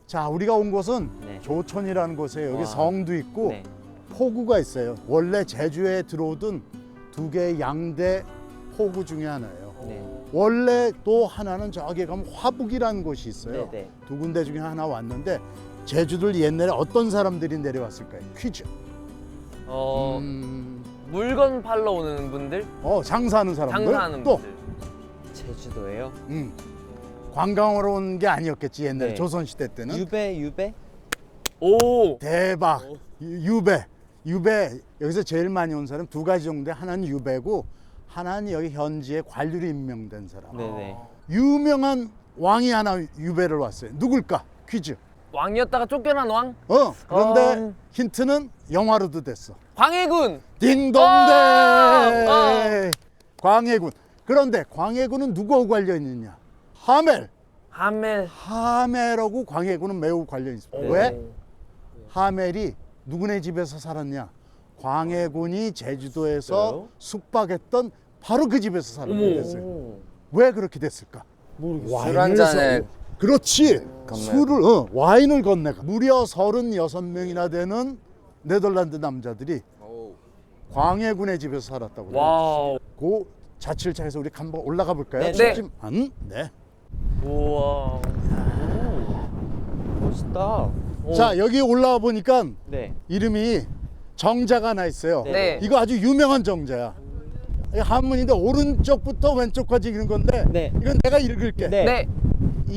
자, 우리가 온 곳은 네. 조촌이라는 곳이에요. 여기 와. 성도 있고 네. 포구가 있어요. 원래 제주에 들어오던 두 개의 양대 포구 중에 하나예요. 네. 원래 또 하나는 저기 가면 화북이라는 곳이 있어요. 네. 두 군데 중에 하나 왔는데 제주들 옛날에 어떤 사람들이 내려왔을까요? 퀴즈. 물건 팔러 오는 분들, 장사하는 사람들. 장사하는 또 분들. 제주도예요? 관광으로 온 게 아니었겠지 옛날에 네. 조선시대 때는. 유배? 오. 대박. 유배 여기서 제일 많이 온 사람 두 가지 정도. 하나는 유배고 하나는 여기 현지에 관리로 임명된 사람. 네네. 유명한 왕이 하나 유배를 왔어요. 누굴까? 퀴즈. 왕이었다가 쫓겨난 왕? 그런데 힌트는 영화로도 됐어. 광해군. 딩동대. 광해군. 그런데 광해군은 누구하고 관련 있느냐? 하멜. 하멜하고 광해군은 매우 관련 있습니다. 오. 왜? 하멜이 누구네 집에서 살았냐? 광해군이 제주도에서 그래요? 숙박했던 바로 그 집에서 살았게 됐어요. 오. 왜 그렇게 됐을까? 술 한 잔에 그렇지. 건네. 술을 와인을 건네가. 무려 36명이나 되는 네덜란드 남자들이 광해군의 집에서 살았다고. 그래요. 와우. 그 자칠차에서 우리 한번 올라가 볼까요? 네. 네. 네. 우와. 멋있다. 자, 여기 올라와 보니까 네. 이름이 정자가 하나 있어요. 네. 이거 아주 유명한 정자야. 이 한문인데 오른쪽부터 왼쪽까지 읽는 건데 네. 이건 내가 읽을게. 네. 네.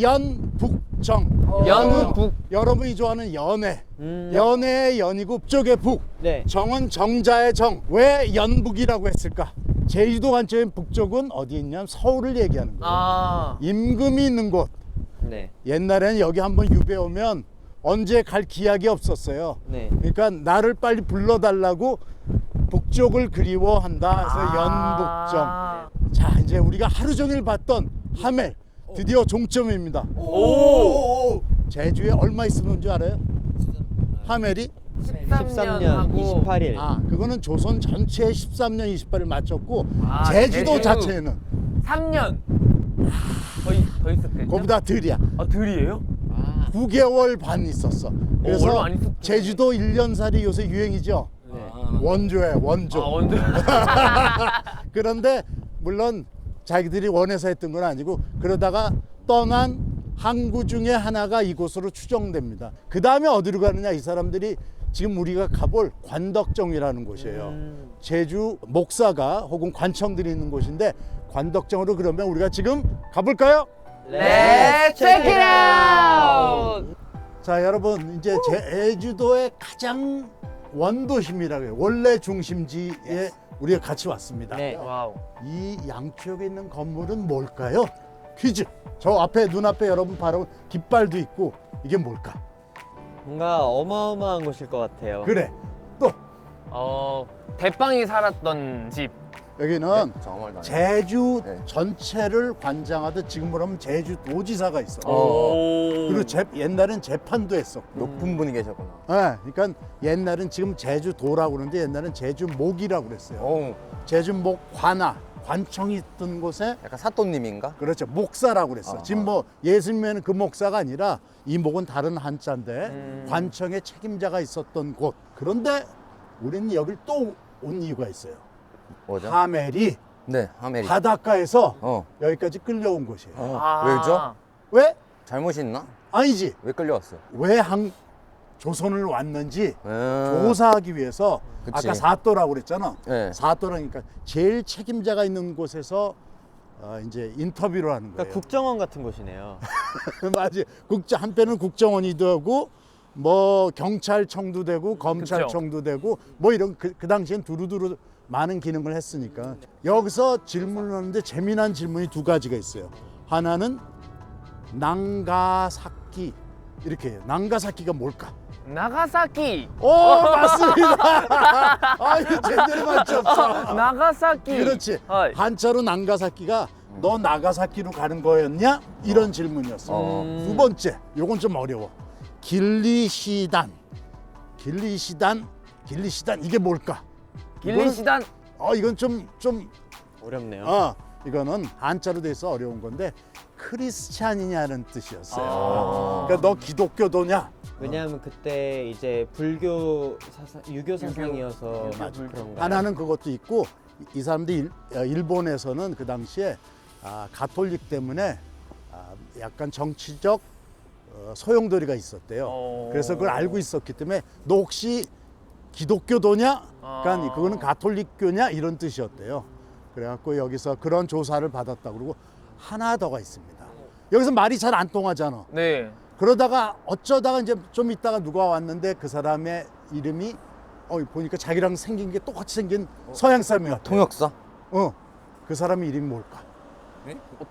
연북정. 연북. 여러분이 좋아하는 연애. 음. 연애의 연이고 북쪽의 북. 네. 정은 정자의 정. 왜 연북이라고 했을까? 제주도 관점인 북쪽은 어디 있냐면 서울을 얘기하는 거예요. 아. 임금이 있는 곳. 네. 옛날에는 여기 한번 유배 오면 언제 갈 기약이 없었어요. 네. 그러니까 나를 빨리 불러달라고 북쪽을 그리워한다 해서 연북정. 자, 이제 우리가 하루 종일 봤던 하멜 드디어 종점입니다. 오. 제주에 얼마 있었는 줄 알아요? 하멜이? 13년 28일. 그거는 조선 전체에 13년 28일 맞췄고 아, 제주도 제주. 자체는 3년. 더 있었대. 그보다 덜이야. 아, 들이에요? 9개월 반 있었어. 그래서 얼마 안 있었구나. 제주도 1년살이 요새 유행이죠. 네. 원조야, 원조. 아, 언제? 그런데 물론 자기들이 원해서 했던 건 아니고 그러다가 떠난 항구 중에 하나가 이곳으로 추정됩니다. 그 다음에 어디로 가느냐? 이 사람들이 지금 우리가 가볼 관덕정이라는 곳이에요. 제주 목사가 혹은 관청들이 있는 곳인데 관덕정으로 그러면 우리가 지금 가볼까요? Let's check it out. 자, 여러분 이제 제주도의 가장 원도심이라고 해요. 원래 중심지에 우리가 같이 왔습니다. 네. 와우. 이 양쪽에 있는 건물은 뭘까요? 퀴즈. 저 앞에 눈앞에 여러분 바로 깃발도 있고 이게 뭘까? 뭔가 어마어마한 곳일 것 같아요. 그래. 또 대빵이 살았던 집. 여기는 정말 다행. 제주 네. 전체를 관장하듯 지금으로 하면 제주도지사가 있어. 오. 그리고 옛날엔 재판도 했었고. 높은 분이 계셨구나. 네, 그러니까 옛날엔 지금 제주도라고 그러는데 옛날엔 제주목이라고 그랬어요. 오, 제주목 관청이 있던 곳에 약간 사또님인가? 그렇죠. 목사라고 그랬어. 지금 뭐 예수님에는 그 목사가 아니라 이 목은 다른 한자인데 관청의 책임자가 있었던 곳. 그런데 우리는 여길 또 온 이유가 있어요. 뭐죠? 하멜이 네, 아메리카. 바닷가에서 여기까지 끌려온 곳이에요. 왜죠? 왜? 잘못이 있나? 아니지. 왜 끌려왔어요? 왜 조선을 왔는지 음. 조사하기 위해서 그치. 아까 사또라고 그랬잖아. 네. 사또라니까 제일 책임자가 있는 곳에서 이제 인터뷰를 하는 거예요. 그러니까 국정원 같은 곳이네요. 맞지. 한편은 국정원이 되고 뭐 경찰청도 되고 검찰청도 되고 뭐 이런 그 당시엔 두루두루 많은 기능을 했으니까. 여기서 질문을 하는데 재미난 질문이 두 가지가 있어요. 하나는 나가사키 이렇게 해요. 나가사키가 뭘까? 나가사키. 오, 맞습니다. 아유, 제대로 맞췄어. 나가사키. 그렇지. 하이. 한자로 나가사키가 너 나가사키로 가는 거였냐? 이런 질문이었어. 두 번째, 요건 좀 어려워. 길리시단 이게 뭘까? 길리시단. 이건 좀 어렵네요. 이거는 한자로 돼서 어려운 건데 크리스찬이냐는 뜻이었어요. 아. 그러니까 너 기독교도냐? 왜냐하면 그때 이제 불교 사상, 유교 사상이어서 맞아. 그런가요? 하나는 그것도 있고 이 사람들이 일본에서는 그 당시에 가톨릭 때문에 약간 정치적 소용돌이가 있었대요. 그래서 그걸 알고 있었기 때문에 너 혹시 기독교도냐? 그러니까 그거는 가톨릭교냐 이런 뜻이었대요. 그래갖고 여기서 그런 조사를 받았다. 그러고 하나 더가 있습니다. 여기서 말이 잘 안 통하잖아. 네. 그러다가 어쩌다가 이제 좀 있다가 누가 왔는데 그 사람의 이름이 보니까 자기랑 생긴 게 똑같이 생긴 서양 사람이 같아. 통역사? 그 사람의 이름이 뭘까?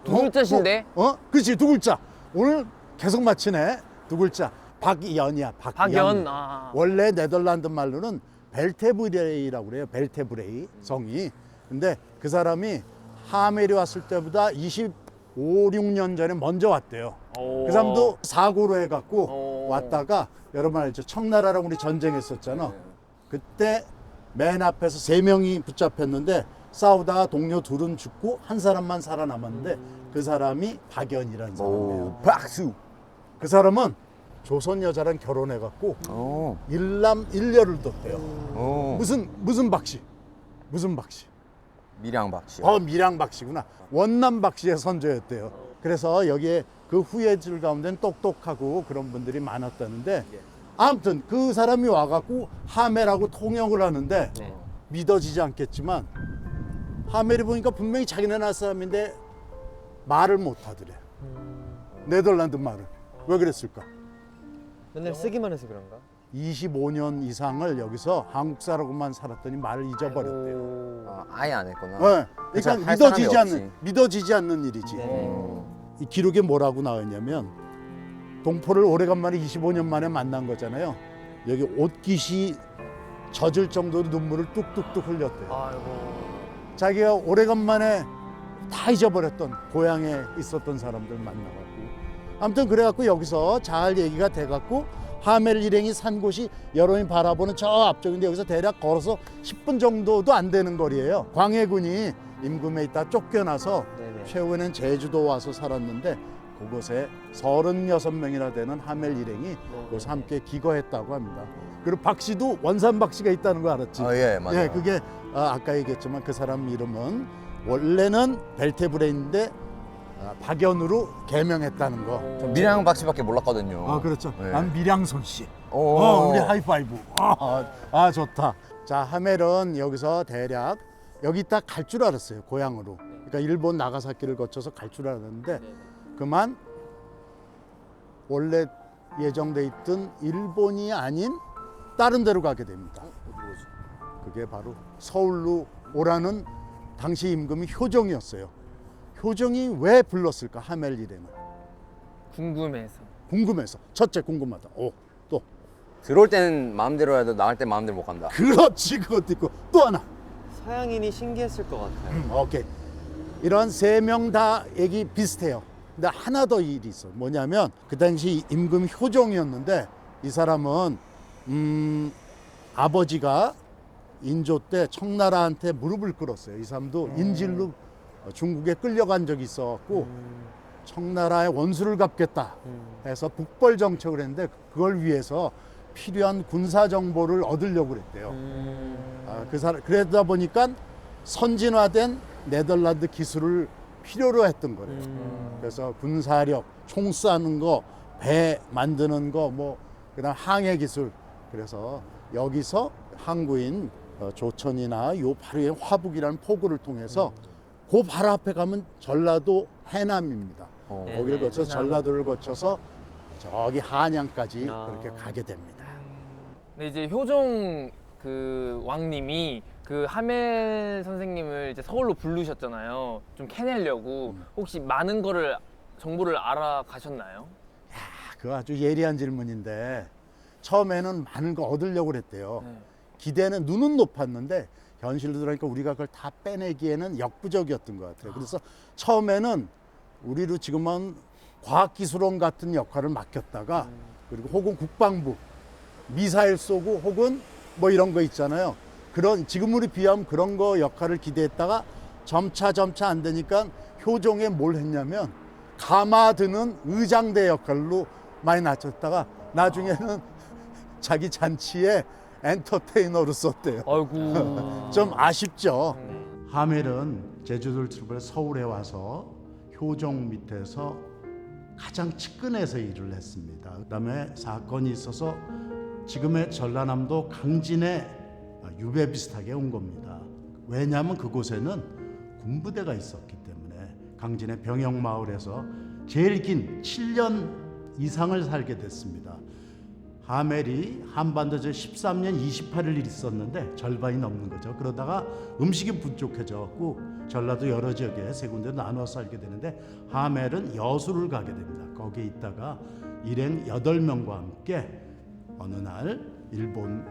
두 글자신데? 그렇지, 두 글자. 오늘 계속 맞히네. 두 글자. 박연이야. 박연. 원래 네덜란드 말로는 벨테브레이라고 그래요. 벨테브레이 성이. 근데 그 사람이 하멜이 왔을 때보다 25, 6년 전에 먼저 왔대요. 그 사람도 사고로 해갖고 왔다가 여러분 알죠? 청나라랑 우리 전쟁했었잖아. 그때 맨 앞에서 3명이 붙잡혔는데 싸우다가 동료 2은 죽고 한 사람만 살아남았는데 그 사람이 박연이라는 사람이에요. 오, 박수. 그 사람은 조선 여자랑 결혼해갖고 오. 일남 일녀를 뒀대요. 오. 무슨 박씨? 무슨 박씨? 밀양 박씨. 밀양 박씨구나. 원남 박씨의 선조였대요. 그래서 여기에 그 후예들 가운데는 똑똑하고 그런 분들이 많았다는데 아무튼 그 사람이 와갖고 하멜하고 통역을 하는데 네. 믿어지지 않겠지만 하멜이 보니까 분명히 자기네 나라 사람인데 말을 못하더래. 네덜란드 말을. 왜 그랬을까? 맨날 쓰기만 해서 그런가? 25년 이상을 여기서 한국 사람만 살았더니 말을 잊어버렸대요. 아예 안 했구나. 네. 그쵸, 그러니까 할 사람이 믿어지지 않는 일이지. 네. 이 기록에 뭐라고 나왔냐면 동포를 오래간만에 25년 만에 만난 거잖아요. 여기 옷깃이 젖을 정도로 눈물을 뚝뚝뚝 흘렸대요. 아이고. 자기가 오래간만에 다 잊어버렸던 고향에 있었던 사람들 만나갖고 아무튼 그래갖고 여기서 잘 얘기가 돼갖고 하멜 일행이 산 곳이 여러분이 바라보는 저 앞쪽인데 여기서 대략 걸어서 10분 정도도 안 되는 거리예요. 광해군이 임금에 있다 쫓겨나서 네네. 최후에는 제주도 와서 살았는데 그곳에 36명이나 되는 하멜 일행이 그곳에 함께 기거했다고 합니다. 그리고 박씨도 원산 박씨가 있다는 거 알았지? 예, 맞아요. 예, 그게 아까 얘기했지만 그 사람 이름은 원래는 벨테브레인데 박연으로 개명했다는 거. 저 밀양 박씨밖에 몰랐거든요. 그렇죠. 네. 난 밀양손 씨. 오. 우리 하이파이브. 좋다. 자, 하멜은 여기서 대략 여기 있다 갈 줄 알았어요. 고향으로. 그러니까 일본 나가사키를 거쳐서 갈 줄 알았는데 그만 원래 예정돼 있던 일본이 아닌 다른 데로 가게 됩니다. 그게 바로 서울로 오라는 당시 임금이 효정이었어요. 효정이 왜 불렀을까? 하멜 일행을. 궁금해서. 궁금해서. 첫째 궁금하다. 또. 들어올 때는 마음대로 해도 나갈 때 마음대로 못 간다. 그렇지. 그것도 있고. 또 하나. 서양인이 신기했을 것 같아요. 오케이. 이런 3명 다 얘기 비슷해요. 근데 하나 더 일이 있어. 뭐냐면 그 당시 임금 효정이었는데 이 사람은 아버지가 인조 때 청나라한테 무릎을 꿇었어요. 이 사람도 인질로 중국에 끌려간 적이 있어갖고 청나라의 원수를 갚겠다 해서 북벌 정책을 했는데 그걸 위해서 필요한 군사 정보를 얻으려고 그랬대요. 그러다 보니까 선진화된 네덜란드 기술을 필요로 했던 거래요. 그래서 군사력, 총 쏘는 거, 배 만드는 거, 그다음 항해 기술. 그래서 여기서 항구인 조천이나 요 바로 이 화북이라는 포구를 통해서 그 바로 앞에 가면 전라도 해남입니다. 거기를 거쳐서 전라도를 거쳐서 저기 한양까지 그렇게 가게 됩니다. 근데 이제 효종 그 왕님이 그 하멜 선생님을 이제 서울로 부르셨잖아요. 좀 캐내려고. 혹시 많은 거를 정보를 알아가셨나요? 그거 아주 예리한 질문인데 처음에는 많은 거 얻으려고 그랬대요. 기대는 눈은 높았는데 현실로 들어가니까 우리가 그걸 다 빼내기에는 역부족이었던 것 같아요. 그래서 처음에는 우리로 지금은 과학기술원 같은 역할을 맡겼다가 그리고 혹은 국방부 미사일 쏘고 혹은 이런 거 있잖아요. 그런 지금으로 비하면 그런 거 역할을 기대했다가 점차 안 되니까 효종에 뭘 했냐면 감아드는 의장대 역할로 많이 나쳤다가 나중에는 자기 잔치에 엔터테이너로 썼대요. 아이고. 좀 아쉽죠. 하멜은 제주도를 출발해 서울에 와서 효종 밑에서 가장 측근에서 일을 했습니다. 그다음에 사건이 있어서 지금의 전라남도 강진에 유배 비슷하게 온 겁니다. 왜냐하면 그곳에는 군부대가 있었기 때문에 강진의 병영마을에서 제일 긴 7년 이상을 살게 됐습니다. 하멜이 한반도에 13년 28일 있었는데 절반이 넘는 거죠. 그러다가 음식이 부족해져갖고 전라도 여러 지역에 세 군데 나눠 살게 되는데 하멜은 여수를 가게 됩니다. 거기에 있다가 일행 8명과 함께 어느 날 일본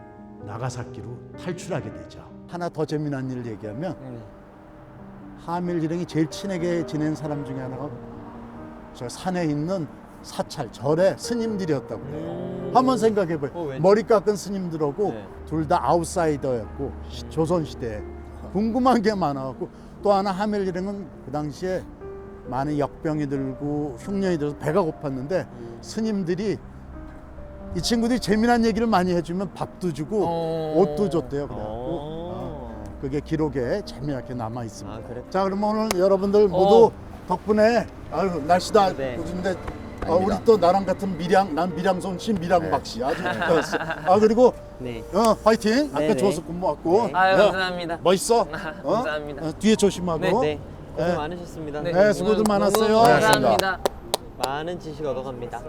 나가사키로 탈출하게 되죠. 하나 더 재미난 일을 얘기하면 하멜 일행이 제일 친하게 지낸 사람 중에 하나가 저 산에 있는 사찰 절의 스님들이었다고 해요. 한번 생각해봐요. 머리 깎은 스님들하고 둘 다 아웃사이더였고 조선시대에 궁금한 게 많아갖고 또 하나 하멜 일행은 그 당시에 많은 역병이 들고 흉년이 들어서 배가 고팠는데 스님들이 이 친구들이 재미난 얘기를 많이 해주면 밥도 주고 옷도 줬대요. 그래갖고 그게 기록에 재미나게 남아 있습니다. 그래? 자, 그러면 오늘 여러분들 모두 덕분에 아유 날씨도 네. 좋은데 아닙니다. 우리 또 나랑 같은 난 밀양손 씨 밀양박 씨 아주 좋았어. 그리고 네. 화이팅. 아까 네, 네. 조수 근무왔고 네. 아유, 야, 감사합니다. 멋있어. 감사합니다. 뒤에 조심하고. 네, 네. 고생 네. 많으셨습니다. 네, 수고들 오늘 많았어요. 너무 감사합니다. 많은 지식 얻어갑니다.